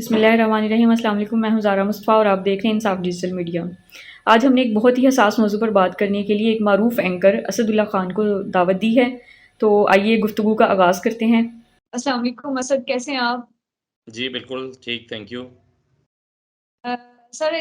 बिस्मिल्लाहिर्रहमानिर्रहीम। अस्सलाम वालेकुम। मैं हूं ज़ारा मुस्तफ़ा और आप देख रहे हैं इंसाफ डिजिटल मीडिया। आज हमने एक बहुत ही हसास मौजू पर बात करने के लिए एक मारूफ एंकर असदुल्ला खान को दावत दी है। तो आइए गुफ्तगू का आगाज़ करते हैं। अस्सलाम वालेकुम असद, कैसे हैं आप? जी, बिल्कुल ठीक, थैंक यू। अ, सर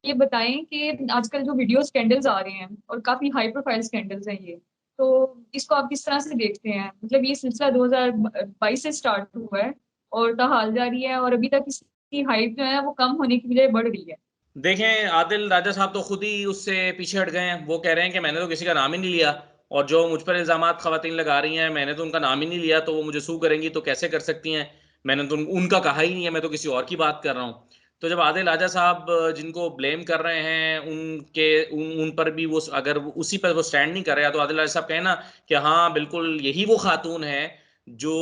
ये बताएं कि आजकल जो वीडियो स्कैंडल्स आ रहे हैं और काफ़ी हाई प्रोफाइल स्कैंडल्स हैं ये, तो इसको आप किस तरह से देखते हैं? मतलब ये सिलसिला 2022 से स्टार्ट हुआ है और ताहाल जारी है और अभी तक इसकी हाइप जो है वो कम होने की बजाय बढ़ रही है। देखें, आदिल राजा साहब तो खुद ही उससे पीछे हट गए हैं। वो कह रहे हैं कि मैंने तो किसी का नाम ही नहीं लिया और जो मुझ पर इल्ज़ामात ख़वातीन लगा रही हैं, मैंने तो उनका नाम ही नहीं लिया, तो वो मुझे सू करेंगी तो कैसे कर सकती हैं? मैंने तो उनका कहा ही नहीं है, मैं तो किसी और की बात कर रहा हूँ। तो जब आदिल राजा साहब जिनको ब्लेम कर रहे हैं, उनके उन पर भी वो अगर वो उसी पर वो स्टैंड नहीं कर रहे हैं, तो आदिल राजा साहब कहें ना कि हाँ, बिल्कुल यही वो खातून है जो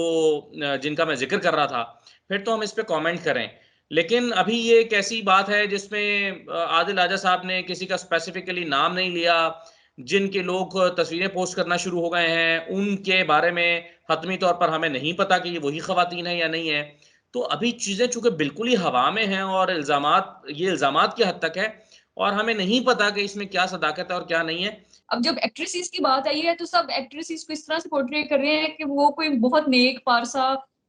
जिनका मैं ज़िक्र कर रहा था, फिर तो हम इस पे कमेंट करें। लेकिन अभी ये एक ऐसी बात है जिसमें आदिल राजा साहब ने किसी का स्पेसिफिकली नाम नहीं लिया, जिनके लोग तस्वीरें पोस्ट करना शुरू हो गए हैं, उनके बारे में हतमी तौर पर हमें नहीं पता कि ये वही ख़वातीन हैं या नहीं है। तो अभी चीज़ें चूँकि बिल्कुल ही हवा में हैं और ये इल्ज़ामात की हद तक है और हमें नहीं पता कि इसमें क्या सदाकत है और क्या नहीं है। अब जब एक्ट्रेसेस की बात आई है तो सब एक्ट्रेसेस को इस तरह से पोर्ट्रे कर रहे हैं कि वो कोई बहुत नेक पारसा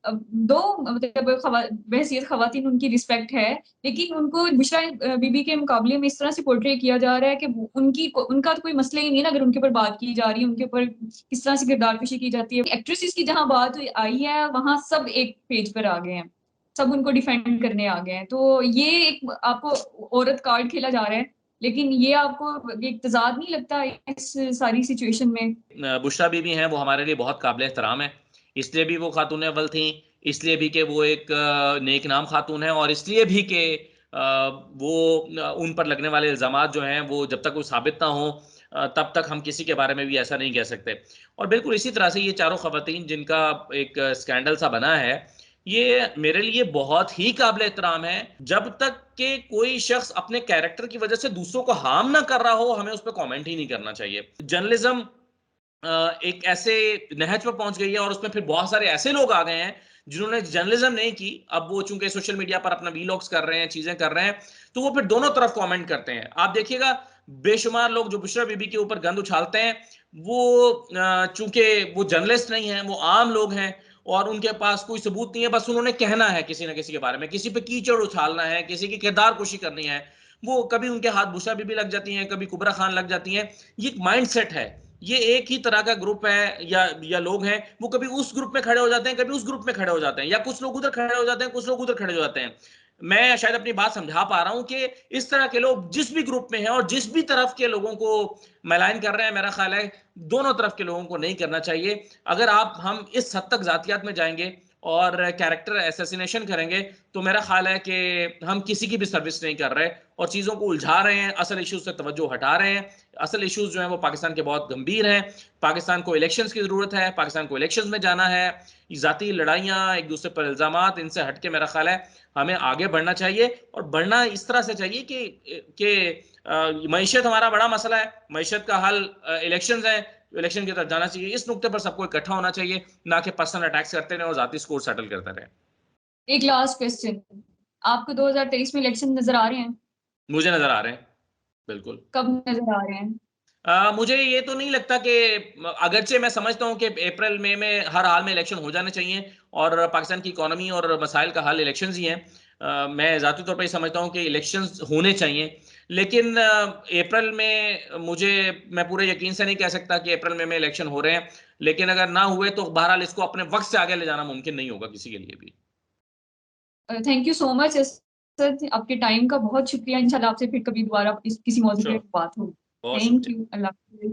दो मतलब बहसीत खवातीन उनकी रिस्पेक्ट है, लेकिन उनको बुशरा बीबी के मुकाबले में इस तरह से पोर्ट्रे किया जा रहा है कि उनका तो कोई मसला ही नहीं है ना, अगर उनके ऊपर बात की जा रही है, उनके ऊपर किस तरह से किरदार कशी की जाती है। एक्ट्रेसेस की जहां बात आई है वहां सब एक पेज पर आ गए हैं, सब उनको डिफेंड करने आ गए हैं। तो ये एक आपको औरत कार्ड खेला जा रहा है, लेकिन ये आपको एक तज़ाद नहीं लगता इस सारी सिचुएशन में? बुशरा बीबी हैं, वो हमारे लिए बहुत काबिल एहतराम है। इसलिए भी वो खातून अव्वल थीं, इसलिए भी कि वो एक नेक नाम खातून हैं और इसलिए भी कि वो उन पर लगने वाले इल्ज़ामात जो हैं, वो जब तक वो साबित ना हों तब तक हम किसी के बारे में भी ऐसा नहीं कह सकते। और बिल्कुल इसी तरह से ये चारों ख़वातीन जिनका एक स्कैंडल सा बना है, ये मेरे लिए बहुत ही काबिल एहतराम है। जब तक कि कोई शख़्स अपने कैरेक्टर की वजह से दूसरों को हार्म ना कर रहा हो, हमें उस पे कमेंट ही नहीं करना चाहिए। जर्नलिज़्म एक ऐसे नहज पर पहुंच गई है और उसमें फिर बहुत सारे ऐसे लोग आ गए हैं जिन्होंने जर्नलिज्म नहीं की। अब वो चूंकि सोशल मीडिया पर अपना वीलॉग्स कर रहे हैं, चीजें कर रहे हैं, तो वो फिर दोनों तरफ कमेंट करते हैं। आप देखिएगा, बेशुमार लोग जो बुशरा बीबी के ऊपर गंद उछालते हैं, वो चूंकि वो जर्नलिस्ट नहीं है, वो आम लोग हैं और उनके पास कोई सबूत नहीं है, बस उन्होंने कहना है किसी ना किसी के बारे में, किसी पे कीचड़ उछालना है, किसी की किरदार कुशी करनी है। वो कभी उनके हाथ बुशरा बीबी लग जाती हैं, कभी कुबरा खान लग जाती हैं। ये एक माइंड सेट है। ये एक ही तरह का ग्रुप है या लोग हैं, वो कभी उस ग्रुप में खड़े हो जाते हैं, कभी उस ग्रुप में खड़े हो जाते हैं, या कुछ लोग उधर खड़े हो जाते हैं, कुछ लोग उधर खड़े हो जाते हैं। मैं शायद अपनी बात समझा पा रहा हूं कि इस तरह के लोग जिस भी ग्रुप में हैं और जिस भी तरफ के लोगों को मलाइन कर रहे हैं, मेरा ख्याल है दोनों तरफ के लोगों को नहीं करना चाहिए। अगर हम इस हद तक जातियात में जाएंगे और कैरेक्टर एसेसिनेशन करेंगे, तो मेरा ख्याल है कि हम किसी की भी सर्विस नहीं कर रहे और चीज़ों को उलझा रहे हैं, असल इश्यूज से तवज्जो हटा रहे हैं। असल इश्यूज जो हैं वो पाकिस्तान के बहुत गंभीर हैं। पाकिस्तान को इलेक्शंस की ज़रूरत है, पाकिस्तान को इलेक्शंस में जाना है। ज़ाती लड़ाइयाँ, एक दूसरे पर इल्ज़ामात, इनसे हट के मेरा ख्याल है हमें आगे बढ़ना चाहिए और बढ़ना इस तरह से चाहिए कि मईशत हमारा बड़ा मसला है, मईशत का हल इलेक्शंस है, इलेक्शन की तरफ जाना चाहिए। इस नुक्ते पर सबको इकट्ठा होना चाहिए, ना कि पर्सनल अटैक्स करते रहे और जाती स्कोर सेटल करते रहे। एक लास्ट क्वेश्चन, आपको 2023 में इलेक्शन नज़र आ रहे हैं? मुझे नज़र आ रहे हैं, बिल्कुल। कब नज़र आ रहे हैं? मुझे ये तो नहीं लगता कि अगरचे मैं समझता हूँ कि अप्रैल मई में हर हाल में इलेक्शन हो जाने चाहिए और पाकिस्तान की इकोनॉमी और मसाइल का हल इलेक्शंस ही हैं। मैं ज़ाती तौर पे ये समझता हूँ कि इलेक्शंस होने चाहिए, लेकिन अप्रैल में मैं पूरे यकीन से नहीं कह सकता कि अप्रैल मई में इलेक्शन हो रहे हैं, लेकिन अगर ना हुए तो बहरहाल इसको अपने वक्त से आगे ले जाना मुमकिन नहीं होगा किसी के लिए भी। Thank you so much sir, आपके टाइम का बहुत शुक्रिया। इंशाल्लाह आपसे फिर कभी दोबारा किसी मौजूद पे श्योर, बात होगी। बहुत थैंक शुक्रिया। यू, अल्लाह हाफ़िज़।